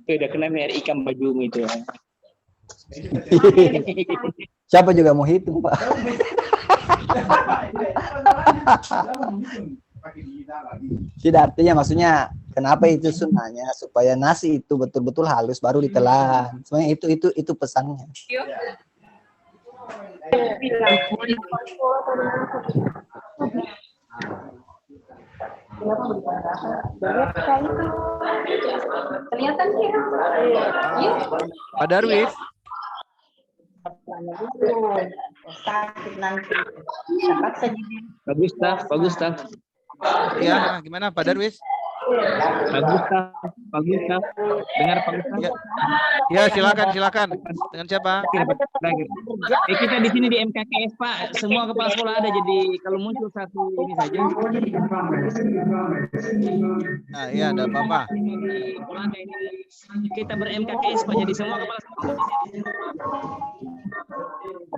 Udah kena merek ikan baju itu. Siapa juga mau hitung, Pak? Tidak, artinya maksudnya kenapa itu sunnahnya supaya nasi itu betul-betul halus baru ditelan. Sebenarnya itu pesannya. Pak Darwis. Pak Gustaf. Ya, gimana Pak Darwis? Pak Gustaf. Dengar Pak Gustaf? Ya, silakan. Dengan siapa? Kita di sini di MKKS Pak, semua kepala sekolah ada, jadi kalau muncul satu ini saja. Nah, iya, ada apa-apa. Kita ber-MKKS Pak, jadi semua kepala sekolah.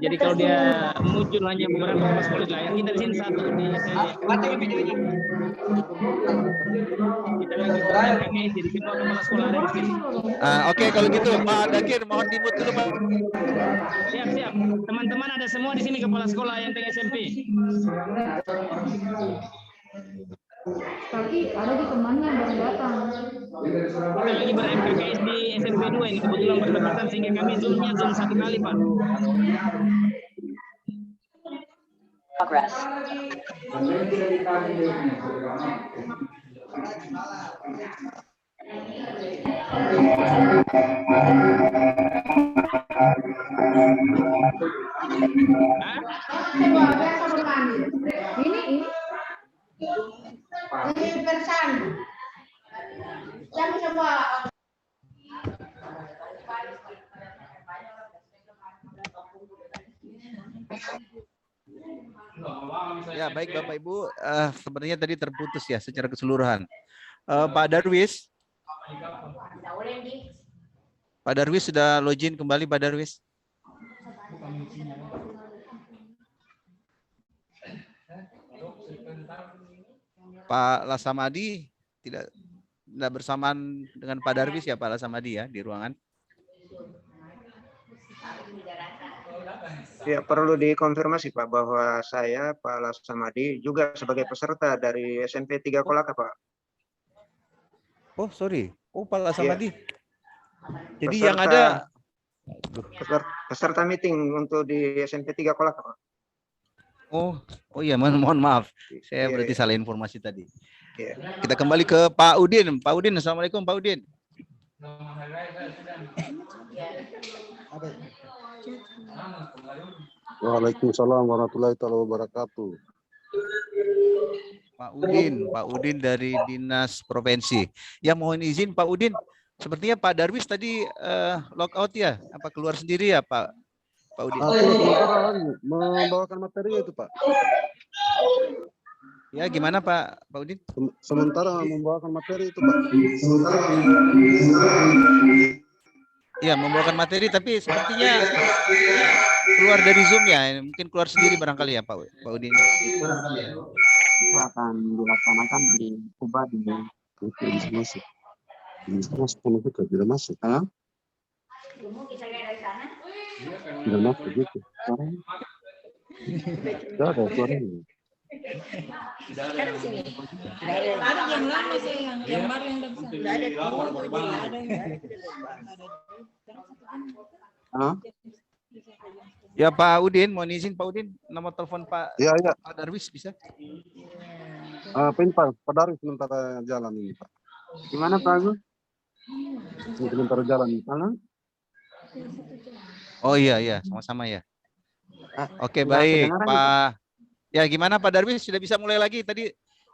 Jadi kalau dia muncul hanya beberapa kepala sekolah lain, kita di sini satu di kita lagi ber-MKKS, jadi semua kepala sekolah ada di sini. Oke, kalau gitu Pak Dakir mohon di-mute dulu Pak. Siap. Teman-teman ada semua di sini kepala sekolah yang tinggal SMP. Tapi ada di temannya baru datang. Kita lagi ber-MKKS di SMP 2 ini kebetulan berdekatan sehingga kami zoom satu kali Pak. Progress. Ini persan. Yang coba. Ya, baik Bapak Ibu, sebenarnya tadi terputus ya secara keseluruhan. Pak Darwis. Pak Darwis sudah login kembali Pak Darwis? Pak Lasamadi tidak bersamaan dengan Pak Darwis ya Pak Lasamadi ya di ruangan? Ya, perlu dikonfirmasi Pak bahwa saya Pak Lasamadi juga sebagai peserta dari SMP 3 Kolaka Pak. Oh sorry, Pak Lasamadi. Ya. Jadi yang ada peserta meeting untuk di SMP 3 Kolaka Pak. Oh iya, mohon maaf. Saya berarti salah informasi tadi. Kita kembali ke Pak Udin. Pak Udin, Assalamualaikum Pak Udin. Waalaikumsalam warahmatullahi wabarakatuh. Pak Udin dari Dinas Provinsi. Ya mohon izin Pak Udin, sepertinya Pak Darwis tadi lockout ya? Apa keluar sendiri ya Pak Udin? Membawakan materi itu Pak. Ya gimana Pak Udin? Sementara membawakan materi itu Pak. Ya membawakan materi tapi sepertinya keluar dari Zoom ya, mungkin keluar sendiri barangkali ya Pak Udin. Itu akan dilaksanakan di Kuba di masuk. Tidak masuk. Tidak masuk gitu. Tidak ada suaranya. Ya Pak Udin, mohon izin Pak Udin, nomor telepon Pak Darwis bisa? Pak Darwis sementara jalan ini Pak. Gimana Pak Agus? Sementara jalan di sana. Oh iya, sama-sama ya. Oke baik Pak. Ya gimana Pak Darwis, sudah bisa mulai lagi? Tadi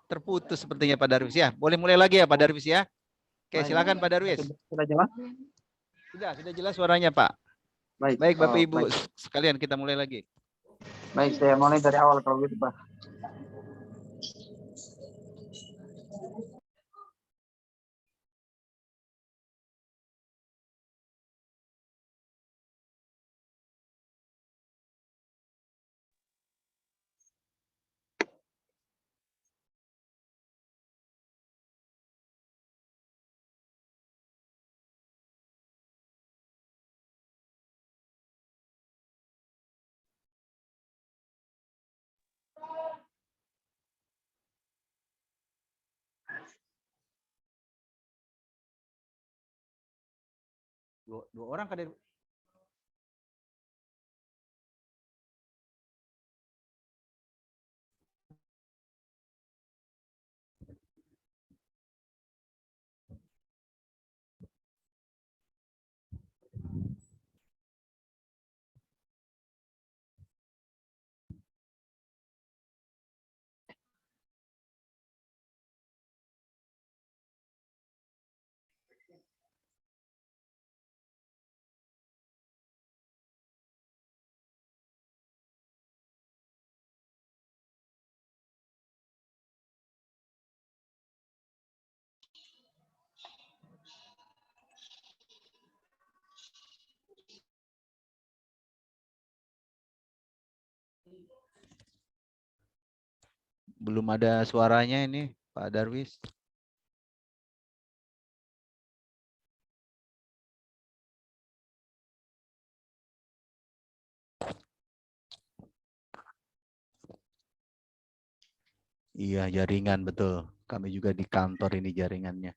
terputus sepertinya Pak Darwis ya. Boleh mulai lagi ya Pak Darwis ya? Oke silakan Pak Darwis. Sudah jelas? Sudah jelas suaranya Pak. Baik Bapak Ibu sekalian kita mulai lagi. Baik, saya mulai dari awal kalau gitu Pak. Dua orang kader. Belum ada suaranya ini, Pak Darwis. Iya, jaringan betul. Kami juga di kantor ini jaringannya.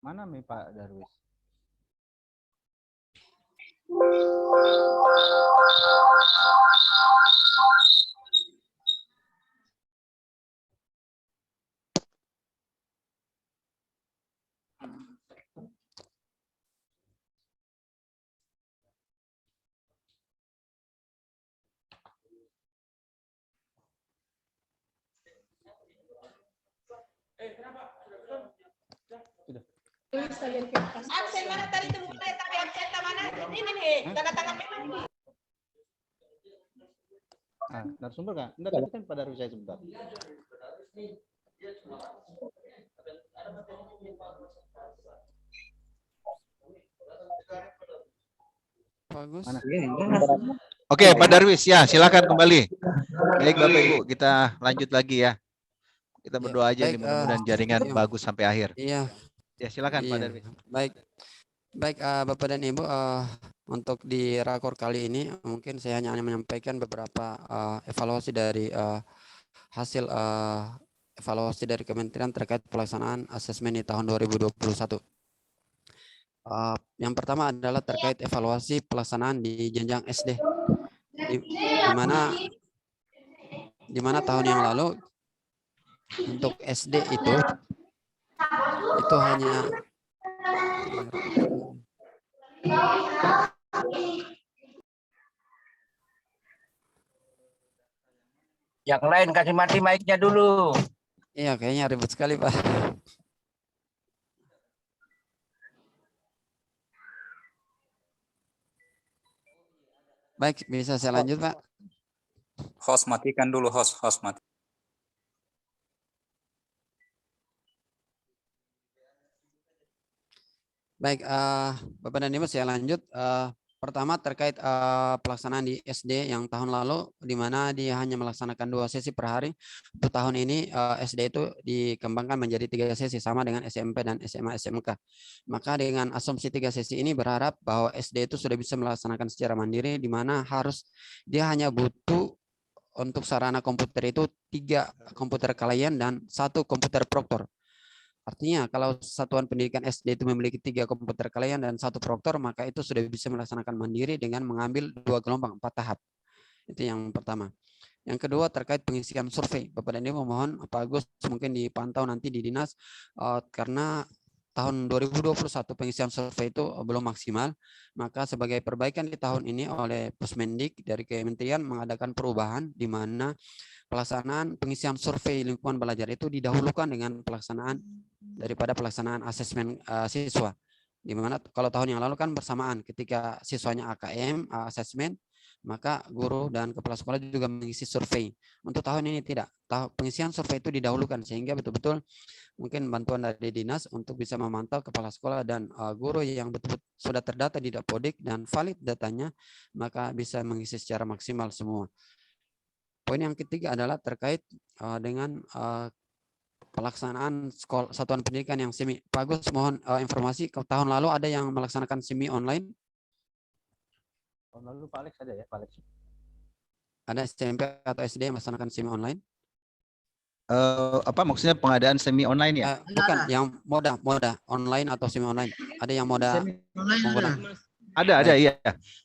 Mana nih Pak Darwis? Absen mana tadi itu mulai tadi absen mana? Ini nih, tanda tangan memang. Ah, narasumber nggak? Enggak, tapi kan Pak Darwis saya sebentar. Bagus. Mana? Oke, Pak Darwis ya, silakan kembali. Baik Bapak Ibu, kita lanjut lagi ya. Kita berdoa aja nih, mudah-mudahan jaringan bagus sampai akhir. Iya. Ya, silakan Pak Darwis. Baik. Baik Bapak dan Ibu, untuk di rakor kali ini mungkin saya hanya menyampaikan beberapa evaluasi dari hasil evaluasi dari Kementerian terkait pelaksanaan asesmen di tahun 2021. Yang pertama adalah terkait evaluasi pelaksanaan di jenjang SD, di mana tahun yang lalu untuk SD itu hanya Yang lain kasih mati mic-nya dulu. Iya, kayaknya ribet sekali, Pak. Baik, bisa saya lanjut, Pak? Host matikan dulu, host mati. Baik, Bapak dan Ibu, saya lanjut. Pertama terkait pelaksanaan di SD yang tahun lalu, di mana dia hanya melaksanakan 2 sesi per hari. Untuk tahun ini SD itu dikembangkan menjadi 3 sesi sama dengan SMP dan SMA SMK. Maka dengan asumsi 3 sesi ini berharap bahwa SD itu sudah bisa melaksanakan secara mandiri, di mana dia hanya butuh untuk sarana komputer itu 3 komputer klien dan 1 komputer proktor. Artinya kalau satuan pendidikan SD itu memiliki 3 komputer klien dan 1 proktor, maka itu sudah bisa melaksanakan mandiri dengan mengambil 2 gelombang 4 tahap. Itu yang pertama. Yang kedua terkait pengisian survei. Bapak dan Ibu mohon Pak Agus mungkin dipantau nanti di dinas, karena tahun 2021 pengisian survei itu belum maksimal, maka sebagai perbaikan di tahun ini oleh Pusmendik dari Kementerian mengadakan perubahan di mana pelaksanaan pengisian survei lingkungan belajar itu didahulukan dengan pelaksanaan daripada pelaksanaan asesmen siswa. Di mana kalau tahun yang lalu kan bersamaan ketika siswanya AKM, asesmen, maka guru dan kepala sekolah juga mengisi survei. Untuk tahun ini tidak. Pengisian survei itu didahulukan sehingga betul-betul mungkin bantuan dari dinas untuk bisa memantau kepala sekolah dan guru yang betul-betul sudah terdata di Dapodik dan valid datanya, maka bisa mengisi secara maksimal semua. Poin yang ketiga adalah terkait dengan pelaksanaan satuan pendidikan yang semi. Pak Agus, mohon informasi, ke tahun lalu ada yang melaksanakan semi online? Tahun lalu Pak Alex ada ya, Pak Alex? Ada SMP atau SD yang melaksanakan semi online? Apa maksudnya pengadaan semi online ya? Bukan, yang moda online atau semi online. Ada yang moda menggunakan. Ada iya.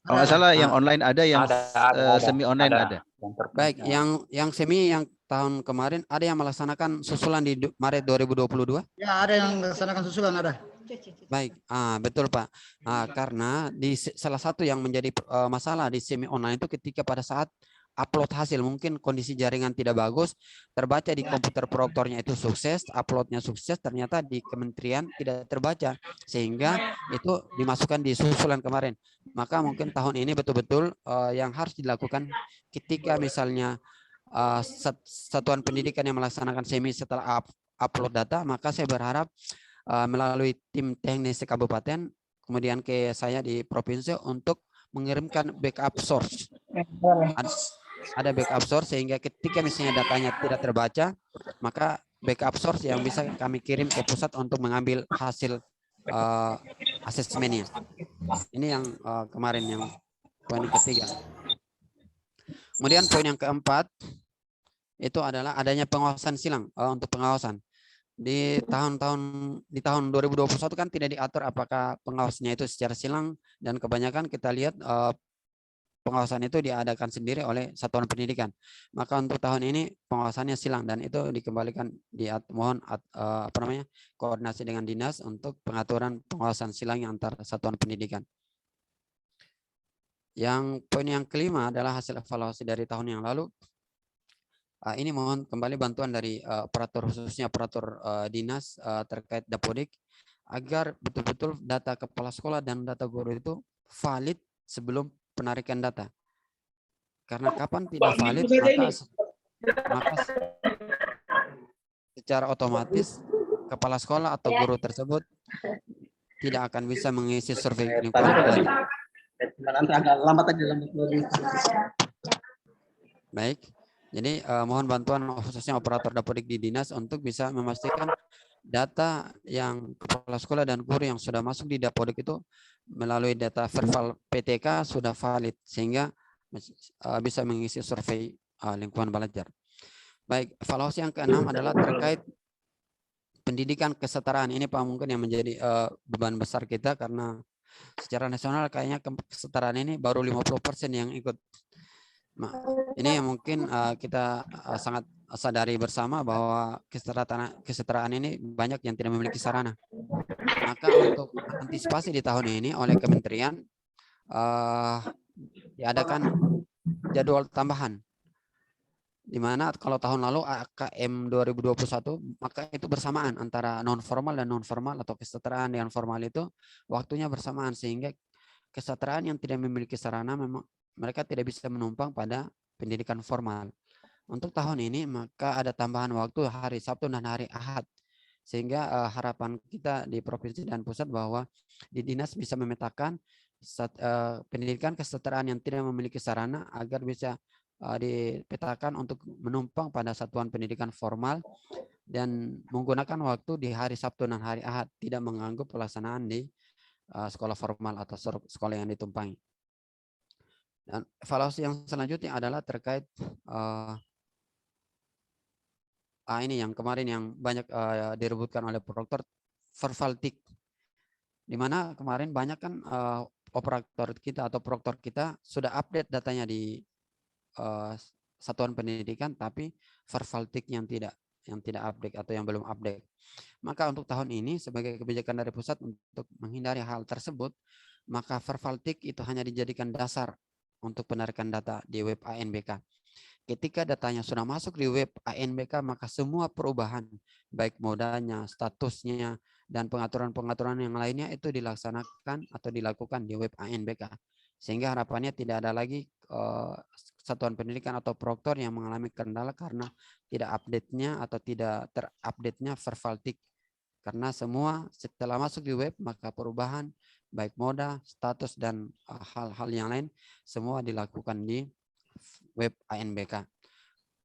Kalau nggak salah yang online ada, yang Ada. semi online ada. Baik, yang semi yang tahun kemarin ada yang melaksanakan susulan di Maret 2022? Ya, ada yang melaksanakan susulan, ada. Baik, betul Pak. Karena di salah satu yang menjadi masalah di semi online itu ketika pada saat upload hasil, mungkin kondisi jaringan tidak bagus, terbaca di komputer proyektornya itu sukses, uploadnya sukses, ternyata di kementerian tidak terbaca, sehingga itu dimasukkan di susulan kemarin. Maka mungkin tahun ini betul-betul yang harus dilakukan ketika misalnya satuan pendidikan yang melaksanakan semi setelah upload data, maka saya berharap melalui tim teknis kabupaten, kemudian ke saya di provinsi untuk mengirimkan backup source. Ada backup source sehingga ketika misalnya datanya tidak terbaca, maka backup source yang bisa kami kirim ke pusat untuk mengambil hasil asesmennya. Ini yang kemarin yang poin ketiga. Kemudian poin yang keempat itu adalah adanya pengawasan silang untuk pengawasan. Di tahun 2021 kan tidak diatur apakah pengawasnya itu secara silang, dan kebanyakan kita lihat pengawasan itu diadakan sendiri oleh satuan pendidikan. Maka untuk tahun ini pengawasannya silang dan itu dikembalikan mohon koordinasi dengan dinas untuk pengaturan pengawasan silang antar satuan pendidikan. Yang poin yang kelima adalah hasil evaluasi dari tahun yang lalu. Ini mohon kembali bantuan dari operator, khususnya operator dinas terkait Dapodik, agar betul-betul data kepala sekolah dan data guru itu valid sebelum penarikan data. Karena kapan tidak valid, maka secara otomatis kepala sekolah atau guru tersebut tidak akan bisa mengisi survei lingkungan belajar. Baik. Jadi mohon bantuan khususnya operator Dapodik di dinas untuk bisa memastikan data yang kepala sekolah dan guru yang sudah masuk di Dapodik itu melalui data verbal PTK sudah valid sehingga bisa mengisi survei lingkungan belajar. Baik, evaluasi yang keenam adalah terkait pendidikan kesetaraan. Ini Pak mungkin yang menjadi beban besar kita karena secara nasional kayaknya kesetaraan ini baru 50% yang ikut. Nah, ini yang mungkin kita sangat sadari bersama bahwa kesetaraan ini banyak yang tidak memiliki sarana. Maka untuk antisipasi di tahun ini oleh kementerian diadakan jadwal tambahan. Di mana kalau tahun lalu AKM 2021 maka itu bersamaan antara non formal dan non formal atau kesetaraan dengan formal itu waktunya bersamaan sehingga kesetaraan yang tidak memiliki sarana memang mereka tidak bisa menumpang pada pendidikan formal. Untuk tahun ini maka ada tambahan waktu hari Sabtu dan hari Ahad. Sehingga harapan kita di provinsi dan pusat bahwa di dinas bisa memetakan pendidikan kesetaraan yang tidak memiliki sarana agar bisa dipetakan untuk menumpang pada satuan pendidikan formal dan menggunakan waktu di hari Sabtu dan hari Ahad, tidak mengganggu pelaksanaan di sekolah formal atau sekolah yang ditumpangi. Dan evaluasi yang selanjutnya adalah terkait ini yang kemarin yang banyak direbutkan oleh prorektor, Vervaltik, di mana kemarin banyak kan operator kita atau prorektor kita sudah update datanya di satuan pendidikan, tapi Vervaltik yang tidak. yang tidak update atau yang belum update. Maka untuk tahun ini sebagai kebijakan dari pusat untuk menghindari hal tersebut, maka Vervaltik itu hanya dijadikan dasar untuk penarikan data di web ANBK. Ketika datanya sudah masuk di web ANBK, maka semua perubahan, baik modanya, statusnya, dan pengaturan-pengaturan yang lainnya itu dilaksanakan atau dilakukan di web ANBK. Sehingga harapannya tidak ada lagi satuan pendidikan atau proktor yang mengalami kendala karena tidak update-nya atau tidak terupdate-nya Vervaltik. Karena semua setelah masuk di web, maka perubahan, baik moda, status, dan hal-hal yang lain, semua dilakukan di web ANBK.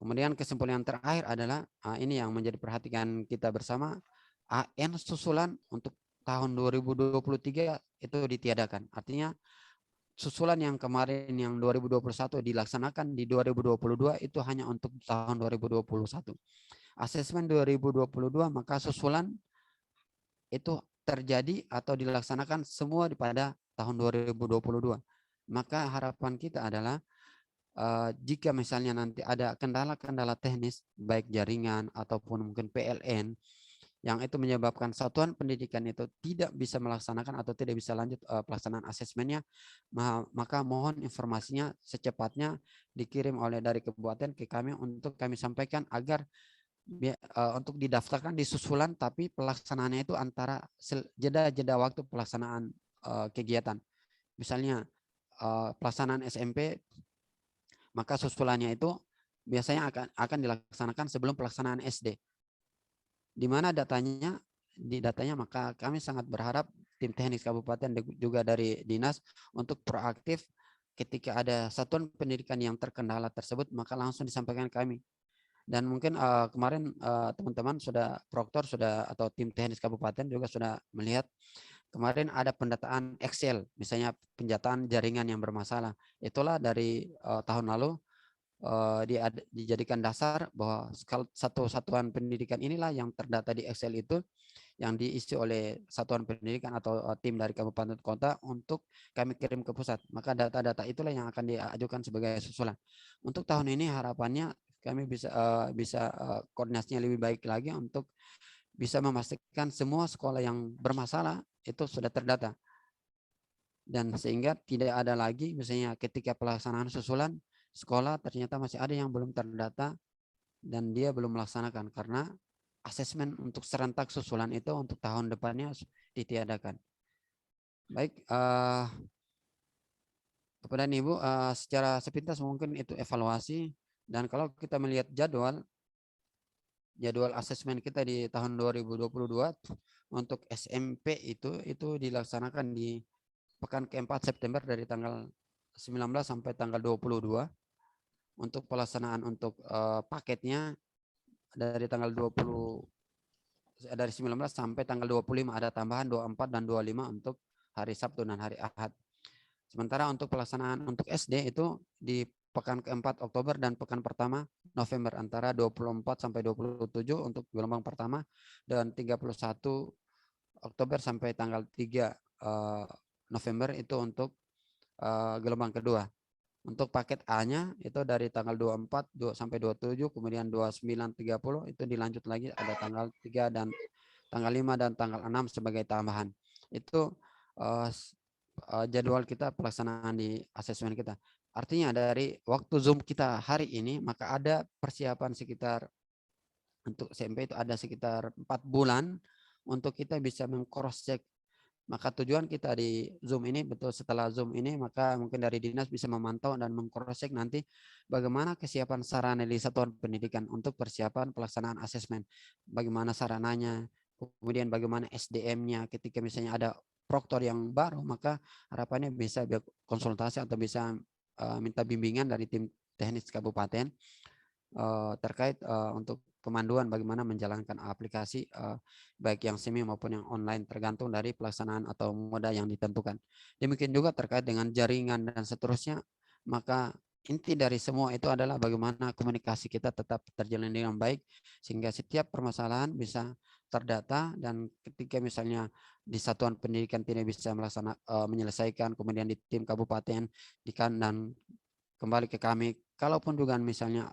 Kemudian kesimpulan yang terakhir adalah ini yang menjadi perhatian kita bersama, AN susulan untuk tahun 2023 itu ditiadakan. Artinya susulan yang kemarin yang 2021 dilaksanakan di 2022 itu hanya untuk tahun 2021. Asesmen 2022 maka susulan itu terjadi atau dilaksanakan semua pada tahun 2022. Maka harapan kita adalah jika misalnya nanti ada kendala-kendala teknis baik jaringan ataupun mungkin PLN yang itu menyebabkan satuan pendidikan itu tidak bisa melaksanakan atau tidak bisa lanjut pelaksanaan asesmennya, maka mohon informasinya secepatnya dikirim oleh dari kabupaten ke kami untuk kami sampaikan agar untuk didaftarkan di susulan, tapi pelaksanaannya itu antara jeda-jeda waktu pelaksanaan kegiatan. Misalnya pelaksanaan SMP, maka susulannya itu biasanya akan dilaksanakan sebelum pelaksanaan SD. Di mana datanya maka kami sangat berharap tim teknis kabupaten juga dari dinas untuk proaktif ketika ada satuan pendidikan yang terkendala tersebut, maka langsung disampaikan kami. Dan mungkin kemarin teman-teman proktor atau tim teknis kabupaten juga sudah melihat kemarin ada pendataan Excel, misalnya pendataan jaringan yang bermasalah. Itulah dari tahun lalu dijadikan dasar bahwa satu satuan pendidikan inilah yang terdata di Excel itu yang diisi oleh satuan pendidikan atau tim dari kabupaten kota untuk kami kirim ke pusat. Maka data-data itulah yang akan diajukan sebagai susulan. Untuk tahun ini harapannya kami bisa koordinasinya lebih baik lagi untuk bisa memastikan semua sekolah yang bermasalah itu sudah terdata. Dan sehingga tidak ada lagi misalnya ketika pelaksanaan susulan sekolah ternyata masih ada yang belum terdata dan dia belum melaksanakan karena asesmen untuk serentak susulan itu untuk tahun depannya ditiadakan. Baik, kepada Ibu secara sepintas mungkin itu evaluasi, dan kalau kita melihat jadwal asesmen kita di tahun 2022 untuk SMP itu dilaksanakan di pekan keempat September dari tanggal 19 sampai tanggal 22. Untuk pelaksanaan untuk paketnya dari tanggal 19 sampai tanggal 25 ada tambahan 24 dan 25 untuk hari Sabtu dan hari Ahad. Sementara untuk pelaksanaan untuk SD itu di pekan keempat Oktober dan pekan pertama November antara 24 sampai 27 untuk gelombang pertama dan 31 Oktober sampai tanggal 3 November itu untuk gelombang kedua. Untuk paket A-nya itu dari tanggal 24 sampai 27, kemudian 29, 30 itu dilanjut lagi ada tanggal 3 dan tanggal 5 dan tanggal 6 sebagai tambahan. Itu jadwal kita pelaksanaan di asesmen kita. Artinya dari waktu Zoom kita hari ini maka ada persiapan sekitar untuk SMP itu ada sekitar 4 bulan untuk kita bisa meng-cross check. Maka tujuan kita di Zoom ini betul setelah Zoom ini maka mungkin dari dinas bisa memantau dan meng-cross check nanti bagaimana kesiapan sarana di satuan pendidikan untuk persiapan pelaksanaan asesmen. Bagaimana sarananya, kemudian bagaimana SDM-nya ketika misalnya ada proktor yang baru maka harapannya bisa konsultasi atau bisa minta bimbingan dari tim teknis kabupaten terkait untuk pemanduan bagaimana menjalankan aplikasi baik yang semi maupun yang online tergantung dari pelaksanaan atau moda yang ditentukan. Demikian juga terkait dengan jaringan dan seterusnya, maka inti dari semua itu adalah bagaimana komunikasi kita tetap terjalin dengan baik sehingga setiap permasalahan bisa terdata dan ketika misalnya di satuan pendidikan tidak bisa menyelesaikan kemudian di tim kabupaten dan kembali ke kami kalaupun juga misalnya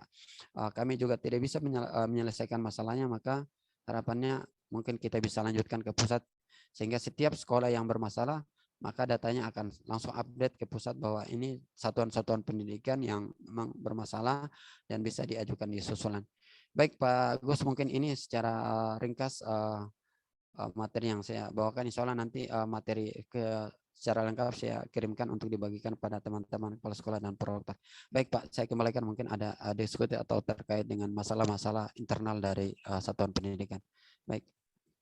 kami juga tidak bisa menyelesaikan masalahnya, maka harapannya mungkin kita bisa lanjutkan ke pusat, sehingga setiap sekolah yang bermasalah maka datanya akan langsung update ke pusat bahwa ini satuan-satuan pendidikan yang memang bermasalah dan bisa diajukan di susulan. Baik Pak Gus, mungkin ini secara ringkas materi yang saya bawakan. Insya Allah nanti materi secara lengkap saya kirimkan untuk dibagikan pada teman-teman kepala sekolah dan prorektor. Baik Pak, saya kembalikan, mungkin ada diskusi atau terkait dengan masalah-masalah internal dari satuan pendidikan. Baik,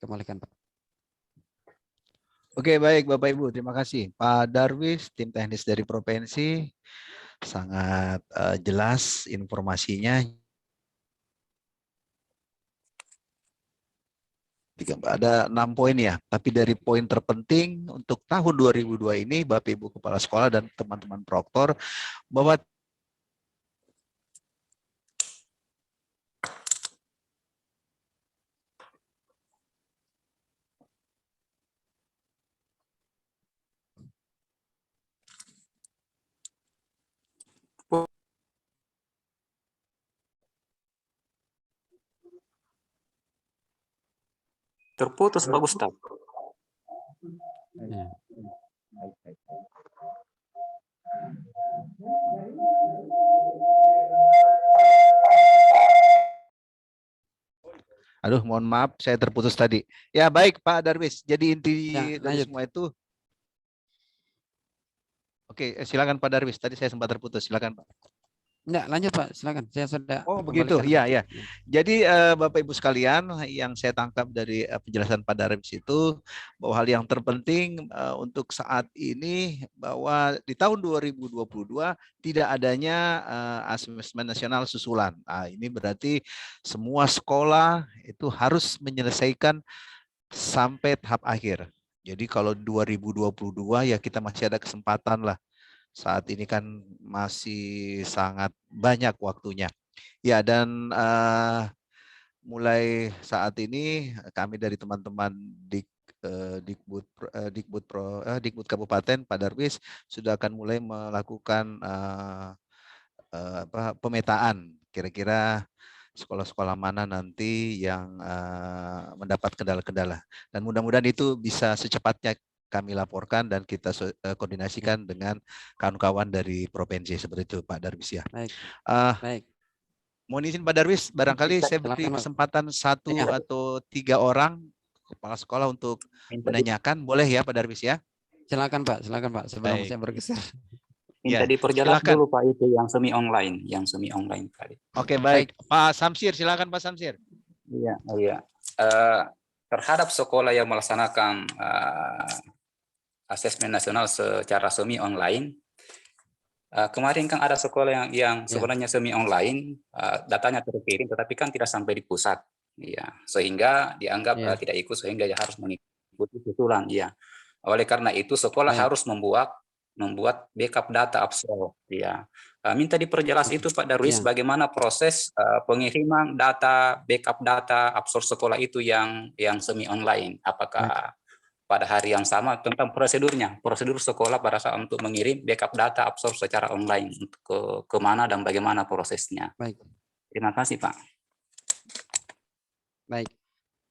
kembalikan Pak. Oke, baik Bapak Ibu, terima kasih. Pak Darwis, tim teknis dari provinsi, sangat jelas informasinya. Ada 6 poin ya, tapi dari poin terpenting untuk tahun 2002 ini, Bapak Ibu Kepala Sekolah dan teman-teman proktor, bahwa Terputus Pak Gustaf. Ya. aduh, mohon maaf, saya terputus tadi. Ya, baik Pak Darwis. Jadi inti dari semua itu. Oke, silakan Pak Darwis. Tadi saya sempat terputus. Silakan Pak. Enggak, lanjut Pak, silakan. Saya sudah. Oh, begitu. Iya, ya. Jadi Bapak Ibu sekalian, yang saya tangkap dari penjelasan Pak Darwis itu bahwa hal yang terpenting untuk saat ini bahwa di tahun 2022 tidak adanya asesmen nasional susulan. Nah, ini berarti semua sekolah itu harus menyelesaikan sampai tahap akhir. Jadi kalau 2022 ya kita masih ada kesempatan lah. Saat ini kan masih sangat banyak waktunya. Ya, dan mulai saat ini kami dari teman-teman Dikbud Kabupaten Pak Darwis sudah akan mulai melakukan pemetaan kira-kira sekolah-sekolah mana nanti yang mendapat kendala-kendala. Dan mudah-mudahan itu bisa secepatnya kami laporkan dan kita koordinasikan dengan kawan-kawan dari provinsi, seperti itu Pak Darwis ya. Baik. Baik. Mohon izin Pak Darwis, barangkali saya beri kesempatan 1 atau 3 orang kepala sekolah untuk menanyakan, boleh ya Pak Darwis ya? Silakan Pak, sebelum saya bergeser. Minta diperjelas dulu Pak, itu yang semi online tadi. Oke, baik. Pak Samsir, silakan Pak Samsir. Iya, terhadap sekolah yang melaksanakan asesmen nasional secara semi online, kemarin kan ada sekolah yang sebenarnya semi online, datanya terkirim tetapi kan tidak sampai di pusat, ya, sehingga dianggap tidak ikut, sehingga dia harus mengikuti susulan, ya. Oleh karena itu sekolah harus membuat backup data absorb, ya. Minta diperjelas itu Pak Darwis, bagaimana proses pengiriman data, backup data absorb sekolah itu yang semi online, apakah pada hari yang sama, tentang prosedur sekolah pada saat untuk mengirim backup data absorb secara online ke mana dan bagaimana prosesnya. Baik. Terima kasih Pak.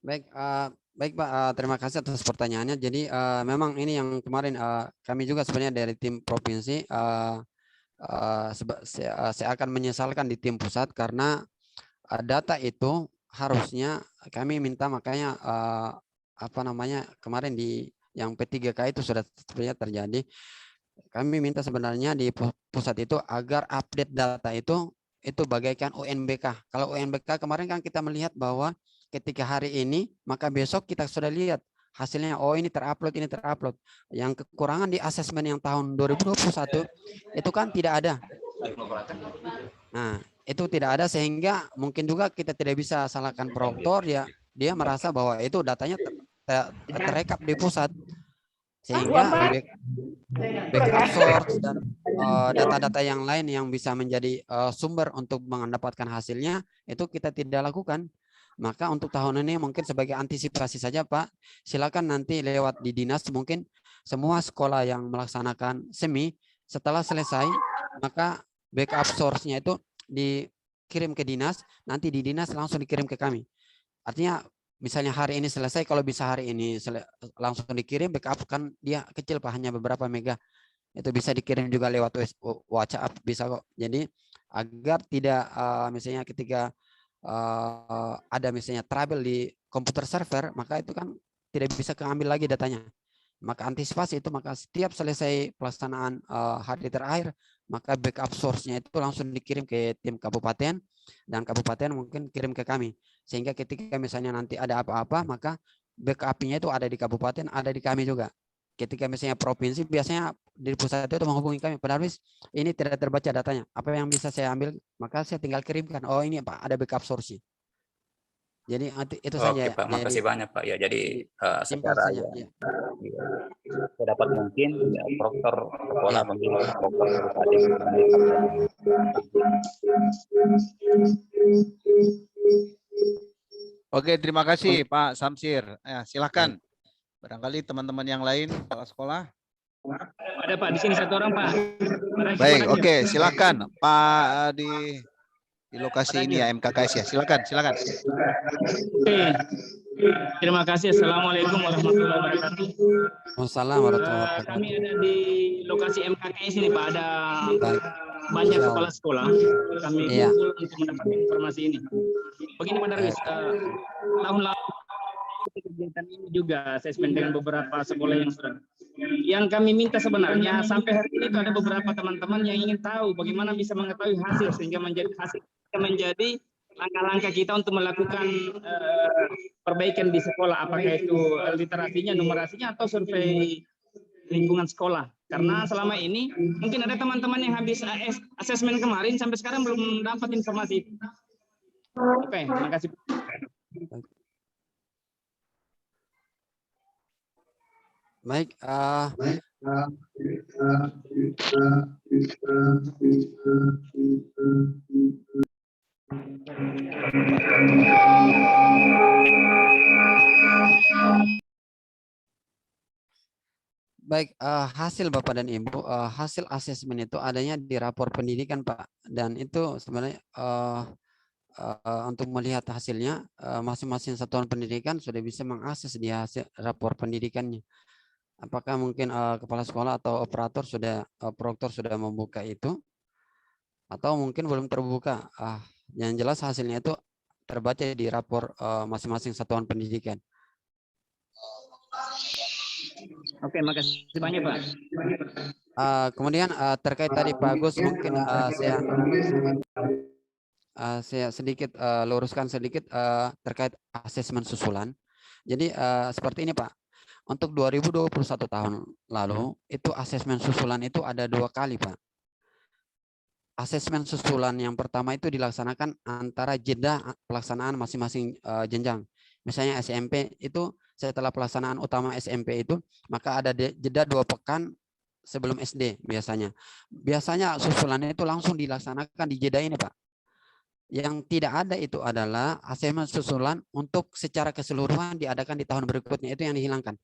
Baik Pak, terima kasih atas pertanyaannya. Jadi memang ini yang kemarin kami juga sebenarnya dari tim provinsi saya akan menyesalkan di tim pusat karena data itu harusnya kami minta, makanya kemarin di yang P3K itu sudah sebenarnya terjadi. Kami minta sebenarnya di pusat itu agar update data itu bagaikan UNBK. Kalau UNBK kemarin kan kita melihat bahwa ketika hari ini, maka besok kita sudah lihat hasilnya, oh ini terupload. Yang kekurangan di asesmen yang tahun 2021 itu kan tidak ada. Nah, itu tidak ada, sehingga mungkin juga kita tidak bisa salahkan prorektor, dia merasa bahwa itu datanya terekap di pusat, sehingga backup source dan data-data yang lain yang bisa menjadi sumber untuk mendapatkan hasilnya itu kita tidak lakukan. Maka untuk tahun ini mungkin sebagai antisipasi saja Pak, silakan nanti lewat di dinas, mungkin semua sekolah yang melaksanakan semi setelah selesai maka backup source-nya itu dikirim ke dinas, nanti di dinas langsung dikirim ke kami. Artinya misalnya hari ini selesai, kalau bisa hari ini langsung dikirim, backup kan dia kecil Pak, hanya beberapa mega. Itu bisa dikirim juga lewat WhatsApp, bisa kok. Jadi agar tidak misalnya ketika ada misalnya trouble di komputer server, maka itu kan tidak bisa keambil lagi datanya. Maka antisipasi itu, maka setiap selesai pelaksanaan hari terakhir, maka backup source-nya itu langsung dikirim ke tim kabupaten, dan kabupaten mungkin kirim ke kami. Sehingga ketika misalnya nanti ada apa-apa, maka backup-nya itu ada di kabupaten, ada di kami juga. Ketika misalnya provinsi, biasanya di pusat itu menghubungi kami, Pak Darwis, ini tidak terbaca datanya. Apa yang bisa saya ambil? Maka saya tinggal kirimkan. Oh ini Pak, ada backup source-nya. Jadi itu saja. Oke Pak, makasih banyak Pak. Ya, jadi secara saja, ya, sedapat mungkin ya, proktor sekolah memilih proktor kabupaten. Oke, terima kasih Pak Samsir. Ya, silakan. Barangkali teman-teman yang lain, kepala sekolah. Ada Pak di sini satu orang Pak. Baik, oke, silakan Pak di lokasi ini ya MKKS ya. Silakan, silakan. Oke. Terima kasih. Assalamualaikum warahmatullahi wabarakatuh. Waalaikumsalam warahmatullahi wabarakatuh. Kami ada di lokasi MKKS ini Pak. Ada banyak kepala sekolah. Kami kumpul untuk mendapatkan informasi ini. Begini Pak Darwis, tahun lalu kegiatan ini juga asesmen dengan beberapa sekolah yang sudah. Yang kami minta sebenarnya sampai hari ini itu ada beberapa teman-teman yang ingin tahu bagaimana bisa mengetahui hasil sehingga menjadi langkah-langkah kita untuk melakukan perbaikan di sekolah, apakah itu literasinya, numerasinya, atau survei lingkungan sekolah. Karena selama ini mungkin ada teman-teman yang habis asesmen kemarin sampai sekarang belum dapat informasi. Oke, terima kasih. Baik, baik, hasil Bapak dan Ibu, hasil asesmen itu adanya di rapor pendidikan Pak, dan itu sebenarnya untuk melihat hasilnya masing-masing satuan pendidikan sudah bisa mengakses di hasil rapor pendidikannya. Apakah mungkin kepala sekolah atau operator sudah proktor sudah membuka itu, atau mungkin belum terbuka? Yang jelas hasilnya itu terbaca di rapor masing-masing satuan pendidikan. Oke, makasih banyak Pak. Kemudian terkait tadi Pak Agus, mungkin saya sedikit luruskan sedikit terkait asesmen susulan. Jadi seperti ini Pak, untuk 2021 tahun lalu itu asesmen susulan itu ada 2 kali Pak. Asesmen susulan yang pertama itu dilaksanakan antara jeda pelaksanaan masing-masing jenjang. Misalnya SMP itu setelah pelaksanaan utama SMP itu, maka ada jeda 2 pekan sebelum SD biasanya. Biasanya susulannya itu langsung dilaksanakan di jeda ini Pak. Yang tidak ada itu adalah asesmen susulan untuk secara keseluruhan diadakan di tahun berikutnya, itu yang dihilangkan.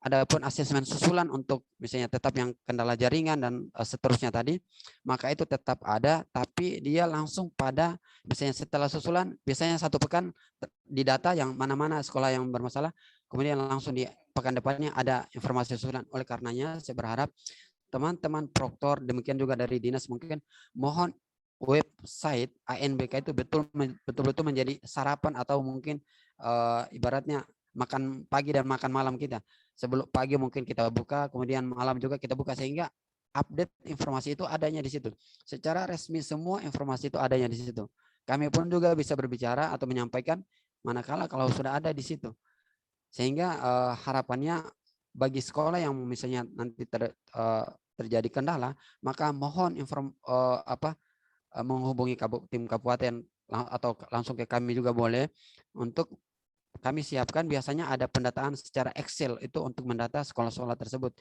Adapun asesmen susulan untuk misalnya tetap yang kendala jaringan dan seterusnya tadi, maka itu tetap ada, tapi dia langsung pada misalnya setelah susulan, biasanya 1 pekan di data yang mana-mana sekolah yang bermasalah, kemudian langsung di pekan depannya ada informasi susulan. Oleh karenanya saya berharap teman-teman proktor, demikian juga dari dinas, mungkin mohon website ANBK itu betul-betul menjadi sarapan atau mungkin ibaratnya makan pagi dan makan malam kita. Sebelum pagi mungkin kita buka, kemudian malam juga kita buka, sehingga update informasi itu adanya di situ. Secara resmi semua informasi itu adanya di situ. Kami pun juga bisa berbicara atau menyampaikan manakala kalau sudah ada di situ. Sehingga harapannya bagi sekolah yang misalnya nanti terjadi kendala, maka mohon menghubungi tim kabupaten atau langsung ke kami juga boleh, untuk kami siapkan. Biasanya ada pendataan secara Excel itu untuk mendata sekolah-sekolah tersebut,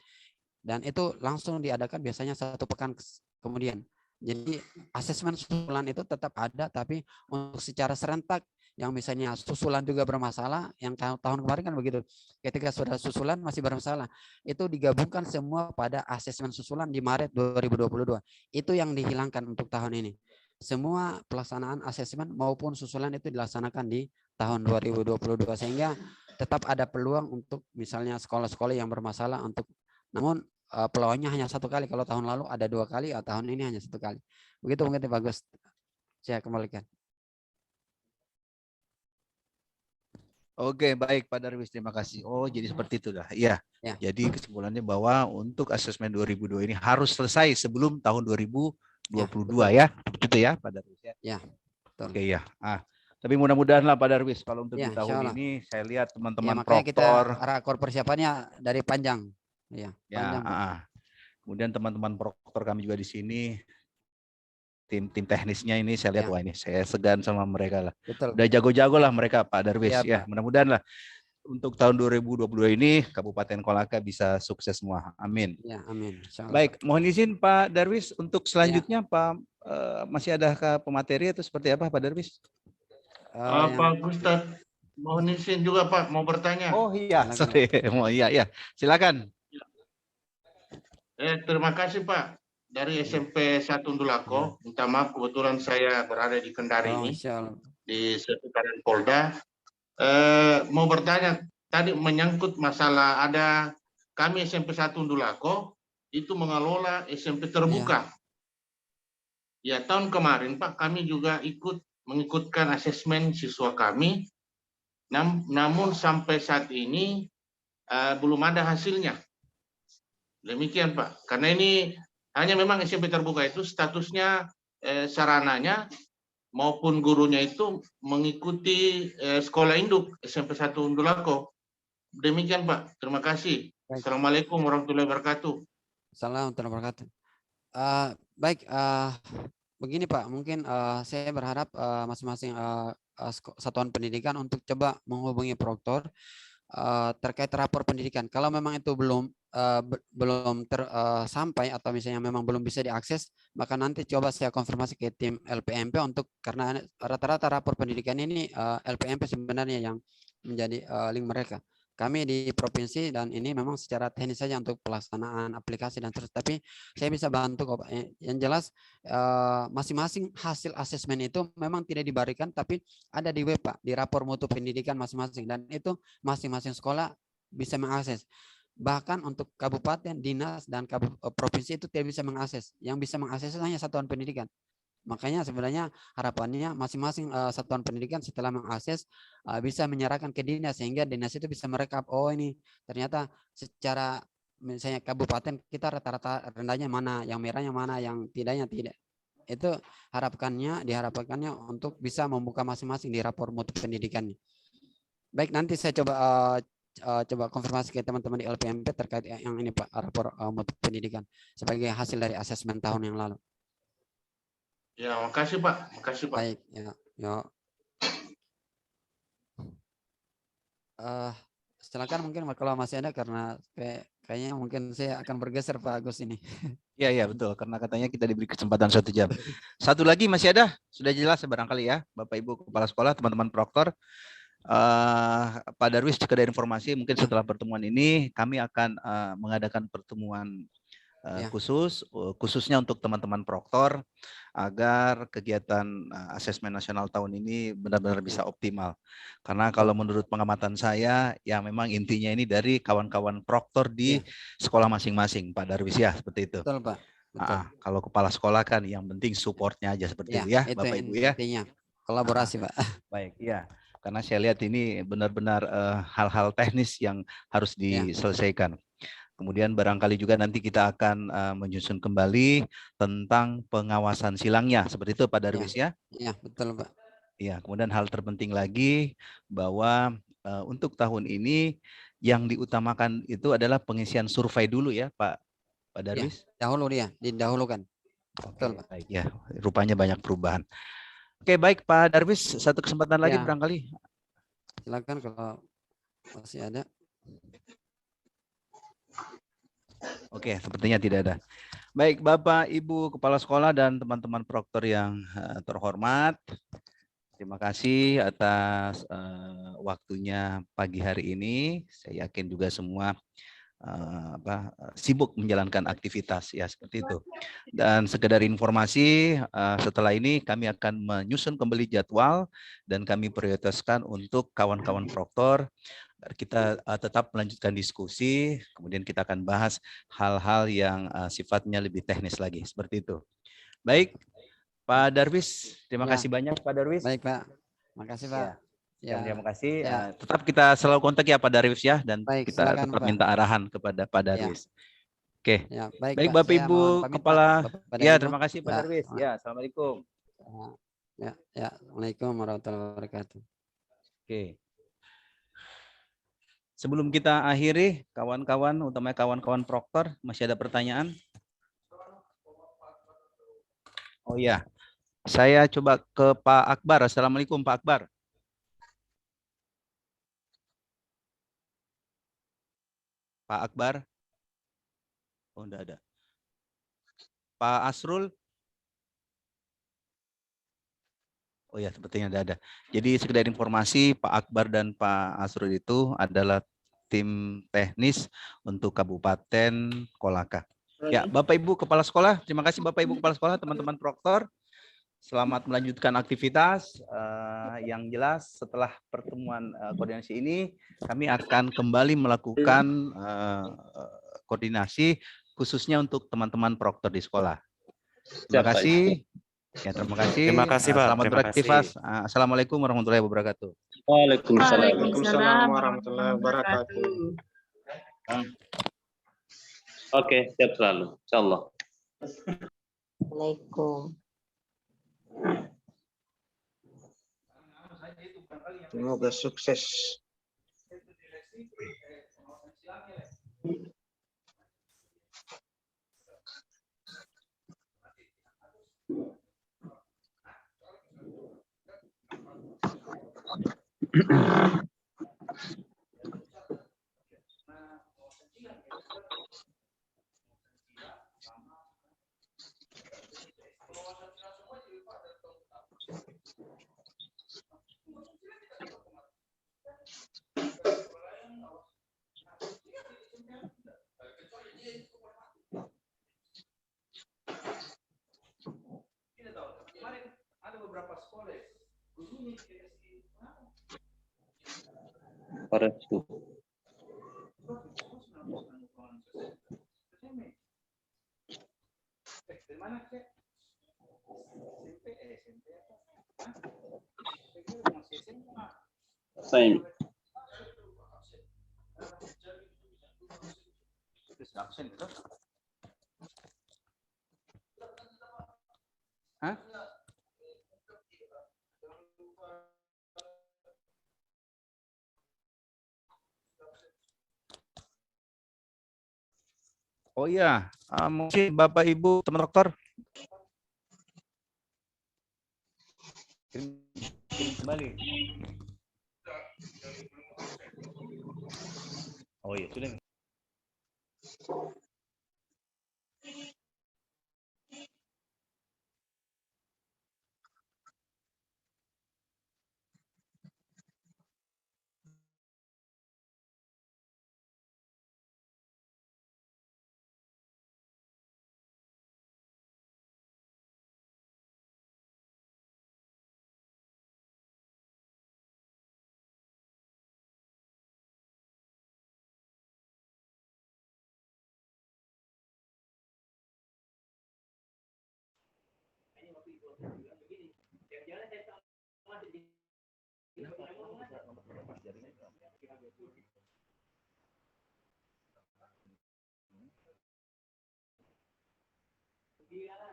dan itu langsung diadakan biasanya 1 pekan kemudian. Jadi asesmen susulan itu tetap ada, tapi untuk secara serentak yang misalnya susulan juga bermasalah, yang tahun kemarin kan begitu, ketika sudah susulan masih bermasalah, itu digabungkan semua pada asesmen susulan di Maret 2022. Itu yang dihilangkan untuk tahun ini. Semua pelaksanaan asesmen maupun susulan itu dilaksanakan di tahun 2022, sehingga tetap ada peluang untuk misalnya sekolah-sekolah yang bermasalah untuk, namun peluangnya hanya 1 kali. Kalau tahun lalu ada 2 kali, tahun ini hanya 1 kali. Begitu mungkin bagus. Saya kembalikan. Oke, baik Pak Darwis, terima kasih. Oh, jadi seperti itu dah. Iya. Ya. Jadi kesimpulannya bahwa untuk asesmen 2002 ini harus selesai sebelum tahun 2022 ya. Begitu ya, Pak Darwis ya. Ya, betul. Oke ya. Tapi mudah-mudahan lah Pak Darwis kalau untuk Ya, di tahun ini saya lihat ya, teman-teman makanya proktor. kita rakor persiapannya dari panjang. Ya, Ya, panjang. kemudian teman-teman proktor kami juga di sini, tim teknisnya ini saya lihat, wah ini saya segan sama mereka lah. Betul. Udah jago-jago lah mereka Pak Darwis Ya, ya. Pak. Mudah-mudahan lah untuk tahun 2022 ini Kabupaten Kolaka bisa sukses semua. Amin. Ya, amin. Baik, mohon izin Pak Darwis untuk selanjutnya Pak masih adakah pemateri atau seperti apa Pak Darwis? Pak Gustaf, mohon izin juga Pak mau bertanya. Oh iya, sorry. Iya. Silakan. Terima kasih Pak. Dari SMP 1 Undulako, minta maaf kebetulan saya berada di Kendari ini, di seputaran Polda. Mau bertanya, tadi menyangkut masalah ada kami SMP 1 Undulako itu mengelola SMP terbuka. Ya, tahun kemarin Pak kami juga mengikutkan asesmen siswa kami, namun sampai saat ini belum ada hasilnya. Demikian Pak, karena ini hanya memang SMP terbuka itu statusnya sarananya maupun gurunya itu mengikuti sekolah induk SMP 1 Undulako. Demikian Pak, terima kasih. Assalamualaikum warahmatullahi wabarakatuh. Assalamualaikum warahmatullahi wabarakatuh. Baik, begini Pak, mungkin saya berharap masing-masing satuan pendidikan untuk coba menghubungi proktor terkait rapor pendidikan. Kalau memang itu belum sampai atau misalnya memang belum bisa diakses, maka nanti coba saya konfirmasi ke tim LPMP karena rata-rata rapor pendidikan ini LPMP sebenarnya yang menjadi link mereka. Kami di provinsi dan ini memang secara teknis saja untuk pelaksanaan aplikasi dan terus, tapi saya bisa bantu kok Pak. Yang jelas masing-masing hasil asesmen itu memang tidak diberikan, tapi ada di web Pak, di rapor mutu pendidikan masing-masing, dan itu masing-masing sekolah bisa mengakses. Bahkan untuk kabupaten, dinas, dan provinsi itu tidak bisa mengakses. Yang bisa mengakses hanya satuan pendidikan. Makanya sebenarnya harapannya masing-masing satuan pendidikan setelah mengakses bisa menyerahkan ke dinas, sehingga dinas itu bisa merekap, oh ini ternyata secara misalnya kabupaten kita rata-rata rendahnya mana, yang merahnya mana, yang tidaknya tidak. Itu diharapkannya untuk bisa membuka masing-masing di rapor mutu pendidikannya. Baik, nanti saya coba konfirmasi ke teman-teman di LPMP terkait yang ini Pak, rapor mutu pendidikan sebagai hasil dari asesmen tahun yang lalu. Ya, makasih Pak. Makasih Pak. Baik, ya. Silakan mungkin kalau masih ada, karena kayaknya mungkin saya akan bergeser Pak Agus ini. Iya betul, karena katanya kita diberi kesempatan 1 jam. Satu lagi masih ada, sudah jelas barangkali ya Bapak Ibu Kepala Sekolah, teman-teman proktor. Pak Darwis juga ada informasi, mungkin setelah pertemuan ini kami akan mengadakan pertemuan khususnya untuk teman-teman proktor agar kegiatan asesmen nasional tahun ini benar-benar bisa optimal. Karena kalau menurut pengamatan saya, ya memang intinya ini dari kawan-kawan proktor di sekolah masing-masing, Pak Darwis ya, seperti itu. Betul Pak. Betul. Kalau kepala sekolah kan yang penting supportnya aja seperti itu ya, Bapak Ibu ya. Intinya kolaborasi Pak. Baik, ya. Karena saya lihat ini benar-benar hal-hal teknis yang harus diselesaikan. Kemudian barangkali juga nanti kita akan menyusun kembali tentang pengawasan silangnya, seperti itu Pak Darwis ya? Iya, betul Pak. Iya, kemudian hal terpenting lagi bahwa untuk tahun ini yang diutamakan itu adalah pengisian survei dulu ya Pak Darwis? Ya, didahulukan. Betul Pak. Baik ya, rupanya banyak perubahan. Oke, baik Pak Darwis, satu kesempatan lagi barangkali. Silakan kalau masih ada. Oke, sepertinya tidak ada. Baik, Bapak, Ibu, Kepala Sekolah, dan teman-teman proktor yang terhormat. Terima kasih atas waktunya pagi hari ini. Saya yakin juga semua sibuk menjalankan aktivitas ya seperti itu. Dan sekedar informasi, setelah ini kami akan menyusun kembali jadwal dan kami prioritaskan untuk kawan-kawan proktor. Kita tetap melanjutkan diskusi, kemudian kita akan bahas hal-hal yang sifatnya lebih teknis lagi seperti itu. Baik, Pak Darwis, terima kasih banyak Pak Darwis. Baik Pak, makasih Pak. Ya. Terima kasih. Tetap kita selalu kontak ya Pak Darwis ya, dan baik, kita silakan, tetap Pak. minta arahan kepada Pak Darwis. Oke. Ya, baik Pak. Bapak Saya Ibu mohon pamit, Kepala. Pak. Bapak dan Ya, Ibu. terima kasih Pak Darwis. Ya, assalamualaikum. Ya, Waalaikumsalam warahmatullahi wabarakatuh. Oke. Sebelum kita akhiri, kawan-kawan, utamanya kawan-kawan proktor, masih ada pertanyaan? Oh iya, saya coba ke Pak Akbar. Assalamualaikum Pak Akbar. Pak Akbar? Oh, enggak ada. Pak Asrul? Oh ya, sepertinya ada. Jadi sekedar informasi, Pak Akbar dan Pak Asrul itu adalah tim teknis untuk Kabupaten Kolaka. Ya, Bapak Ibu Kepala Sekolah, terima kasih Bapak Ibu Kepala Sekolah, teman-teman proktor. Selamat melanjutkan aktivitas. Yang jelas setelah pertemuan koordinasi ini, kami akan kembali melakukan koordinasi khususnya untuk teman-teman proktor di sekolah. Terima kasih. Ya, terima kasih. Terima kasih, Pak. Selamat Terima beraktivitas. kasih. Assalamualaikum warahmatullahi wabarakatuh. Waalaikumsalam warahmatullahi wabarakatuh. Oke, siap selalu. Insyaallah. Assalamualaikum. Semoga sukses. Ada beberapa sekolah. Pada itu. Same. Hah? Oh iya, mungkin Bapak Ibu teman dokter kembali. Oh iya, sudah. Iya.